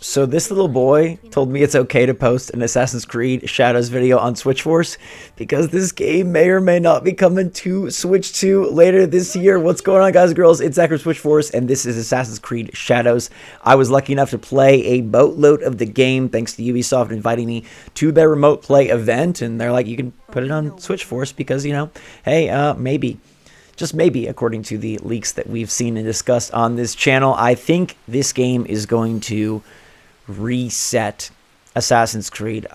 So this little boy told me it's okay to post an Assassin's Creed Shadows video on Switchforce because this game may or may not be coming to Switch 2 later this year. What's going on, guys and girls? It's Zach from Switchforce, and this is Assassin's Creed Shadows. I was lucky enough to play a boatload of the game thanks to Ubisoft inviting me to their remote play event, and they're like, you can put it on Switchforce because, you know, hey, maybe. Just maybe, according to the leaks that we've seen and discussed on this channel, I think this game is going to reset Assassin's Creed.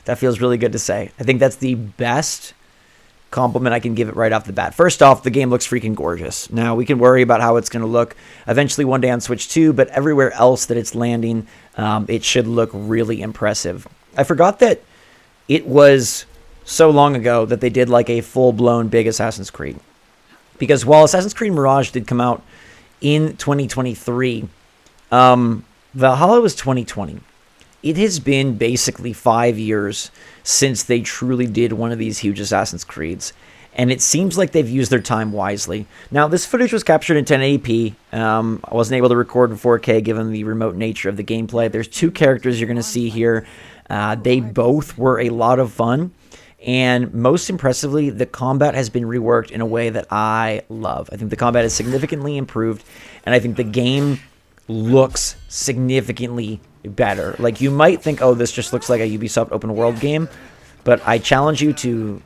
That feels really good to say. I think that's the best compliment I can give it right off the bat. First off, the game looks freaking gorgeous. Now, we can worry about how it's going to look eventually one day on Switch 2, but everywhere else that it's landing, it should look really impressive. I forgot that it was so long ago that they did like a full-blown big Assassin's Creed. Because while Assassin's Creed Mirage did come out in 2023, Valhalla was 2020. It has been basically 5 years since they truly did one of these huge Assassin's Creeds, and it seems like they've used their time wisely. Now, this footage was captured in 1080p. I wasn't able to record in 4K given the remote nature of the gameplay. There's two characters you're going to see here. They both were a lot of fun, and most impressively, the combat has been reworked in a way that I love. I think the combat is significantly improved, and I think the game looks significantly better. Like, you might think, oh, this just looks like a Ubisoft open world game, but I challenge you to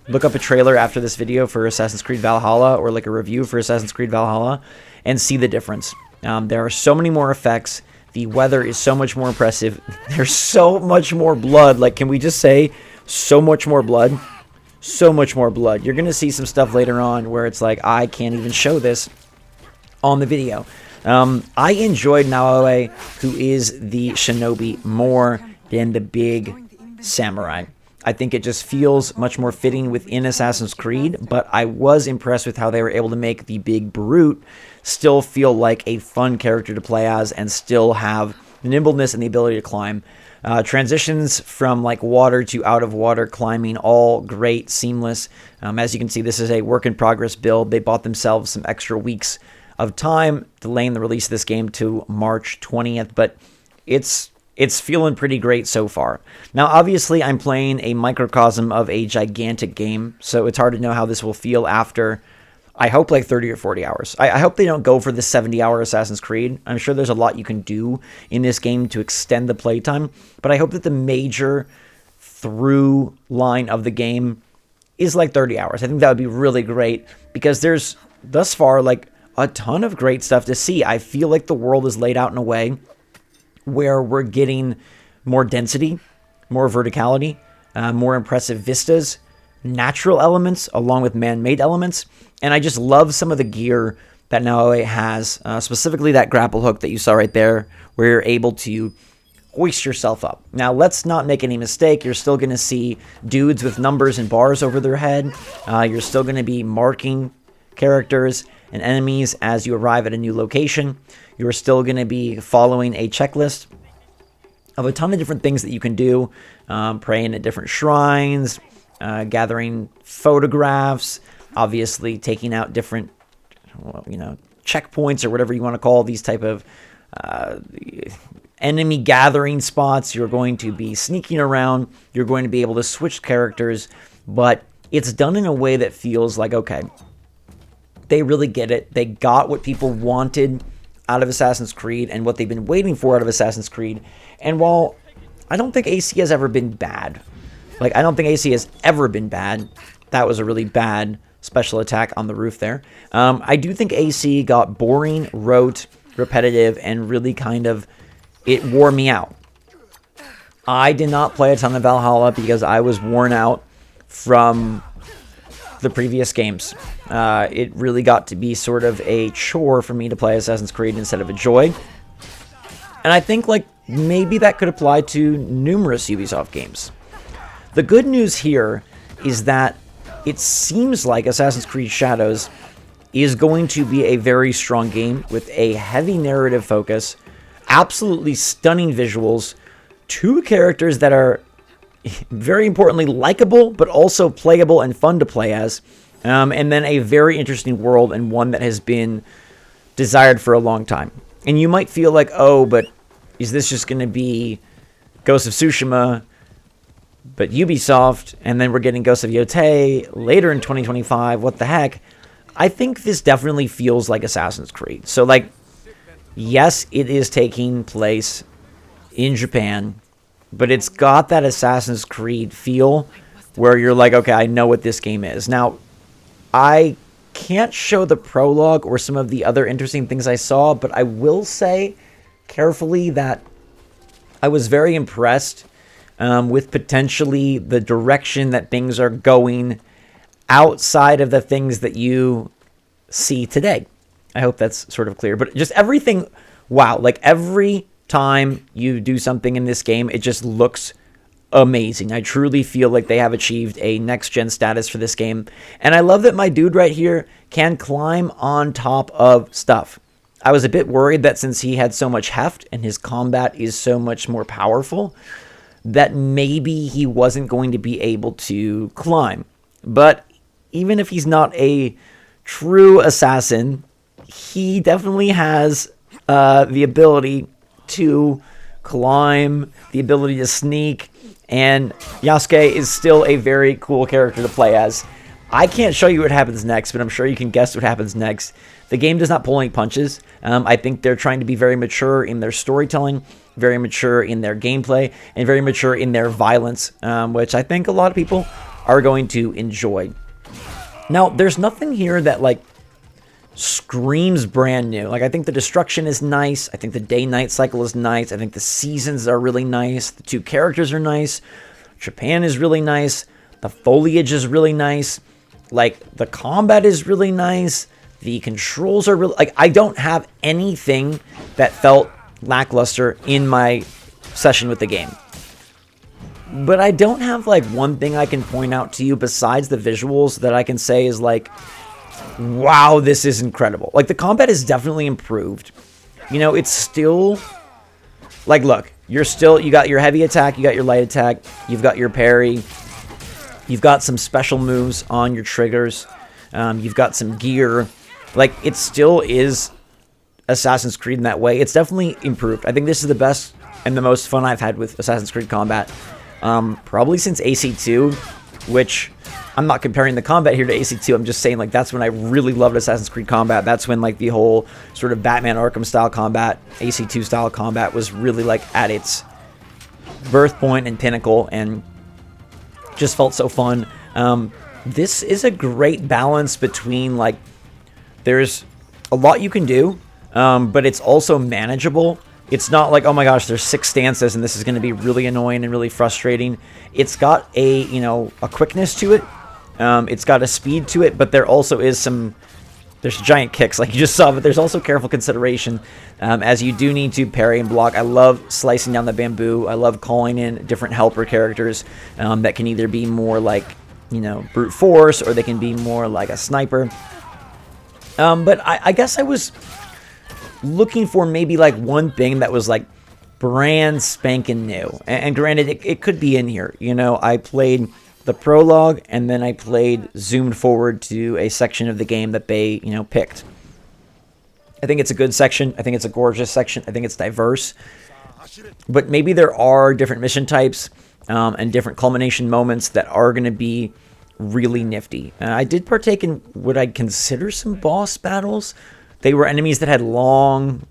look up a trailer after this video for Assassin's Creed Valhalla, or like a review for Assassin's Creed Valhalla, and see the difference. There are so many more effects. The weather is so much more impressive. There's so much more blood. Like, can we just say so much more blood? So much more blood. You're going to see some stuff later on where it's like, I can't even show this on the video. I enjoyed Naoe, who is the shinobi, more than the big samurai. I think it just feels much more fitting within Assassin's Creed, but I was impressed with how they were able to make the big brute still feel like a fun character to play as and still have the nimbleness and the ability to climb. Transitions from like water to out of water climbing, all great, seamless. As you can see, this is a work in progress build. They bought themselves some extra weeks of time, delaying the release of this game to March 20th, but it's feeling pretty great so far. Now, obviously, I'm playing a microcosm of a gigantic game, so it's hard to know how this will feel after, I hope, like 30 or 40 hours. I hope they don't go for the 70-hour Assassin's Creed. I'm sure there's a lot you can do in this game to extend the playtime, but I hope that the major through line of the game is like 30 hours. I think that would be really great, because there's, thus far, like, a ton of great stuff to see. I feel like the world is laid out in a way where we're getting more density, more verticality, more impressive vistas, natural elements along with man-made elements, and I just love some of the gear that Naoe has, specifically that grapple hook that you saw right there, where you're able to hoist yourself up. Now, let's not make any mistake. You're still going to see dudes with numbers and bars over their head. You're still going to be marking characters and enemies as you arrive at a new location. You're still going to be following a checklist of a ton of different things that you can do, praying at different shrines, gathering photographs, obviously taking out different, well, you know, checkpoints or whatever you want to call these type of enemy gathering spots. You're going to be sneaking around. You're going to be able to switch characters, but it's done in a way that feels like, okay, they really get it. They got what people wanted out of Assassin's Creed and what they've been waiting for out of Assassin's Creed. And while I don't think AC has ever been bad, like, I don't think AC has ever been bad. That was a really bad special attack on the roof there. I do think AC got boring, rote, repetitive, and really kind of, it wore me out. I did not play a ton of Valhalla because I was worn out from the previous games. It really got to be sort of a chore for me to play Assassin's Creed instead of a joy. And I think, like, maybe that could apply to numerous Ubisoft games. The good news here is that it seems like Assassin's Creed Shadows is going to be a very strong game with a heavy narrative focus, absolutely stunning visuals, two characters that are very importantly likable, but also playable and fun to play as, and then a very interesting world, and one that has been desired for a long time. And you might feel like, oh, but is this just going to be Ghost of Tsushima, but Ubisoft, and then we're getting Ghost of Yotei later in 2025? What the heck? I think this definitely feels like Assassin's Creed. So, like, yes, it is taking place in Japan, but it's got that Assassin's Creed feel where you're like, okay, I know what this game is. Now, I can't show the prologue or some of the other interesting things I saw, but I will say carefully that I was very impressed with potentially the direction that things are going outside of the things that you see today. I hope that's sort of clear. But just everything, wow, like every time you do something in this game, it just looks amazing. I truly feel like they have achieved a next-gen status for this game. And I love that my dude right here can climb on top of stuff. I was a bit worried that since he had so much heft and his combat is so much more powerful, that maybe he wasn't going to be able to climb. But even if he's not a true assassin, he definitely has the ability to climb, the ability to sneak, and Yasuke is still a very cool character to play as. I can't show you what happens next, but I'm sure you can guess what happens next. The game does not pull any punches. I think they're trying to be very mature in their storytelling, very mature in their gameplay, and very mature in their violence, which I think a lot of people are going to enjoy. Now, there's nothing here that, like, screams brand new. Like, I think the destruction is nice. I think the day-night cycle is nice. I think the seasons are really nice. The two characters are nice. Japan is really nice. The foliage is really nice. Like, the combat is really nice. The controls are really... Like, I don't have anything that felt lackluster in my session with the game. But I don't have, like, one thing I can point out to you besides the visuals that I can say is, like, wow, this is incredible. Like, the combat is definitely improved. You know, it's still... Like, look, you got your heavy attack, you got your light attack, you've got your parry, you've got some special moves on your triggers, you've got some gear. Like, it still is Assassin's Creed in that way. It's definitely improved. I think this is the best and the most fun I've had with Assassin's Creed combat. Probably since AC2, which I'm not comparing the combat here to AC2. I'm just saying, like, that's when I really loved Assassin's Creed combat. That's when, like, the whole sort of Batman Arkham style combat, AC2 style combat was really, like, at its birth point and pinnacle, and just felt so fun. This is a great balance between, like, there's a lot you can do, but it's also manageable. It's not like, oh my gosh, there's 6 stances and this is going to be really annoying and really frustrating. It's got a, you know, a quickness to it. It's got a speed to it, but there also is there's giant kicks like you just saw, but there's also careful consideration as you do need to parry and block. I love slicing down the bamboo. I love calling in different helper characters that can either be more like, you know, brute force, or they can be more like a sniper. But I guess I was looking for maybe like one thing that was like brand spanking new. And granted, it could be in here. You know, I played the prologue and then I played zoomed forward to a section of the game that they, you know, picked. I think it's a good section. I think it's a gorgeous section. I think it's diverse. But maybe there are different mission types and different culmination moments that are going to be really nifty. I did partake in what I'd consider some boss battles. They were enemies that had long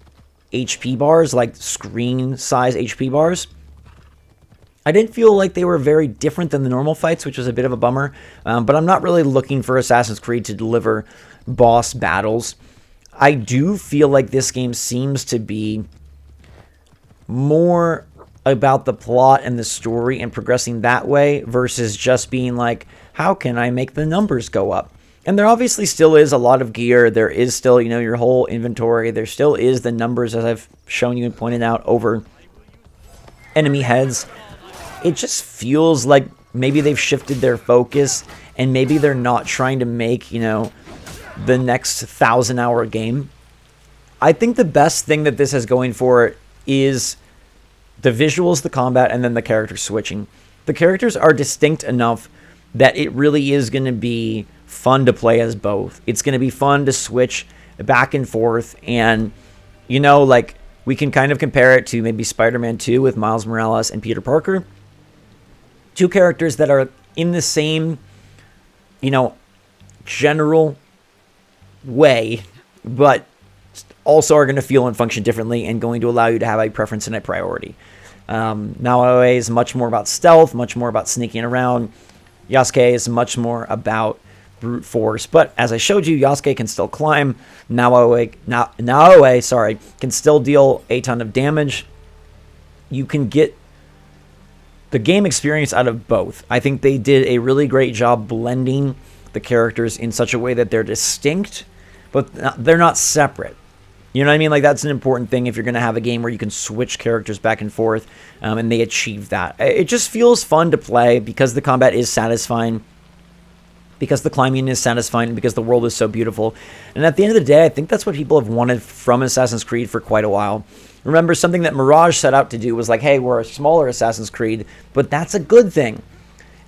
HP bars, like screen size HP bars. I didn't feel like they were very different than the normal fights, which was a bit of a bummer. But I'm not really looking for Assassin's Creed to deliver boss battles. I do feel like this game seems to be more about the plot and the story and progressing that way versus just being like, how can I make the numbers go up? And there obviously still is a lot of gear. There is still, you know, your whole inventory. There still is the numbers, as I've shown you and pointed out, over enemy heads. It just feels like maybe they've shifted their focus and maybe they're not trying to make, you know, the next 1,000-hour game. I think the best thing that this has going for it is the visuals, the combat, and then the character switching. The characters are distinct enough that it really is going to be fun to play as both. It's going to be fun to switch back and forth, and, you know, like, We can kind of compare it to maybe Spider-Man 2 with Miles Morales and Peter Parker. Two characters that are in the same, general way, but also are going to feel and function differently and going to allow you to have a preference and a priority. Naoe is much more about stealth, much more about sneaking around. Yasuke is much more about brute force. But as I showed you, Yasuke can still climb. Naoe, can still deal a ton of damage. You can get the game experience out of both. I think they did a really great job blending the characters in such a way that they're distinct, but they're not separate. You know what I mean? Like, that's an important thing if you're going to have a game where you can switch characters back and forth, and they achieve that. It just feels fun to play because the combat is satisfying, because the climbing is satisfying, because the world is so beautiful. And at the end of the day, I think that's what people have wanted from Assassin's Creed for quite a while. Remember, something that Mirage set out to do was like, hey, we're a smaller Assassin's Creed, but that's a good thing.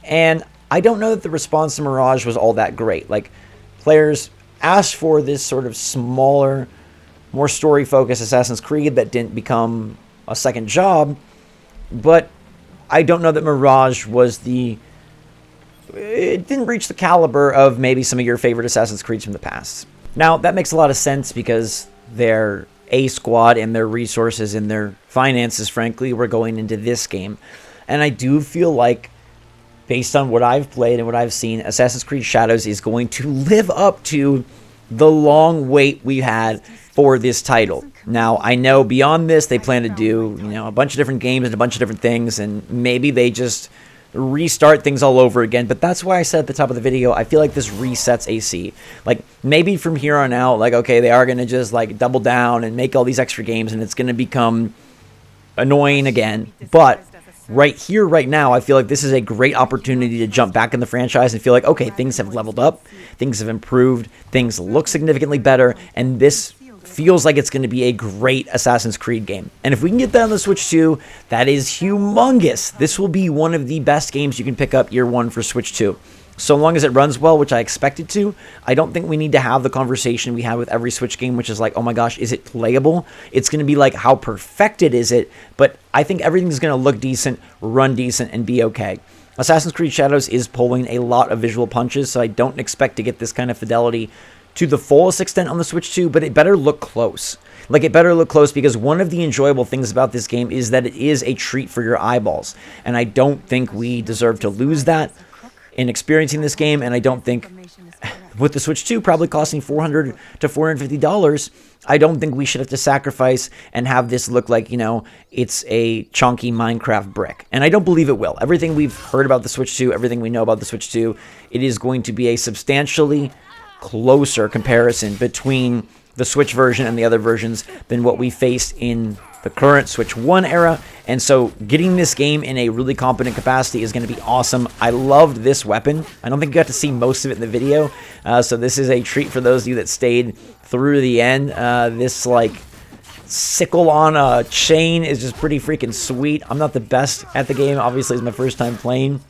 And I don't know that the response to Mirage was all that great. Like, players asked for this sort of smaller, more story-focused Assassin's Creed that didn't become a second job, but I don't know that Mirage was it didn't reach the caliber of maybe some of your favorite Assassin's Creeds from the past. Now, that makes a lot of sense because their A squad and their resources and their finances, frankly, were going into this game. And I do feel like, based on what I've played and what I've seen, Assassin's Creed Shadows is going to live up to the long wait we had for this title. Now, I know beyond this, they plan to do, a bunch of different games and a bunch of different things, and maybe they just restart things all over again. But that's why I said at the top of the video, I feel like this resets AC. Like, maybe from here on out, like, okay, they are going to just, like, double down and make all these extra games, and it's going to become annoying again. But right here, right now, I feel like this is a great opportunity to jump back in the franchise and feel like, okay, things have leveled up, things have improved, things look significantly better, and this feels like it's going to be a great Assassin's Creed game. And if we can get that on the Switch 2, that is humongous. This will be one of the best games you can pick up year one for Switch 2. So long as it runs well, which I expect it to, I don't think we need to have the conversation we have with every Switch game, which is like, oh my gosh, is it playable? It's going to be like, how perfected is it? But I think everything's going to look decent, run decent, and be okay. Assassin's Creed Shadows is pulling a lot of visual punches, so I don't expect to get this kind of fidelity to the fullest extent on the Switch 2, but it better look close. Like, it better look close, because one of the enjoyable things about this game is that it is a treat for your eyeballs. And I don't think we deserve to lose that in experiencing this game, and I don't think, with the Switch 2 probably costing $400 to $450, I don't think we should have to sacrifice and have this look like, it's a chunky Minecraft brick. And I don't believe it will. Everything we've heard about the Switch 2, everything we know about the Switch 2, it is going to be a substantially closer comparison between the Switch version and the other versions than what we faced in the current Switch 1 era. And so getting this game in a really competent capacity is going to be awesome. I loved this weapon. I don't think you got to see most of it in the video, so this is a treat for those of you that stayed through the end. This like sickle on a chain is just pretty freaking sweet. I'm not the best at the game, obviously it's my first time playing,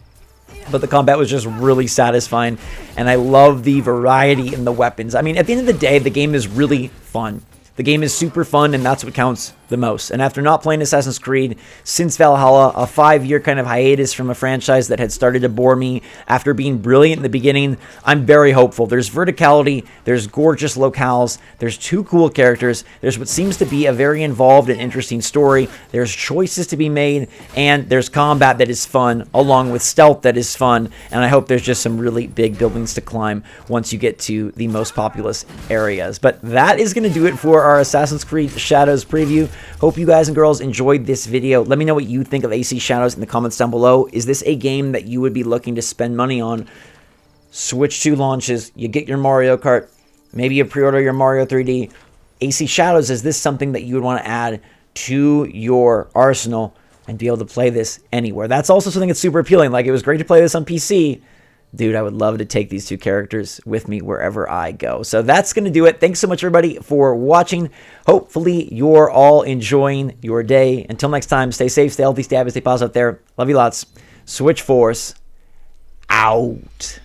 but the combat was just really satisfying, and I love the variety in the weapons. I mean, at the end of the day, the game is really fun. The game is super fun, and that's what counts the most. And after not playing Assassin's Creed since Valhalla, a 5-year kind of hiatus from a franchise that had started to bore me after being brilliant in the beginning, I'm very hopeful. There's verticality, there's gorgeous locales, there's 2 cool characters, there's what seems to be a very involved and interesting story, there's choices to be made, and there's combat that is fun, along with stealth that is fun, and I hope there's just some really big buildings to climb once you get to the most populous areas. But that is going to do it for our Assassin's Creed Shadows preview. Hope you guys and girls enjoyed this video. Let me know what you think of AC Shadows in the comments down below. Is this a game that you would be looking to spend money on? Switch 2 launches, you get your Mario Kart, maybe you pre-order your Mario 3D. AC Shadows, is this something that you would want to add to your arsenal and be able to play this anywhere? That's also something that's super appealing. Like, it was great to play this on PC. Dude, I would love to take these 2 characters with me wherever I go. So that's going to do it. Thanks so much, everybody, for watching. Hopefully, you're all enjoying your day. Until next time, stay safe, stay healthy, stay happy, stay positive out there. Love you lots. Switch Force out.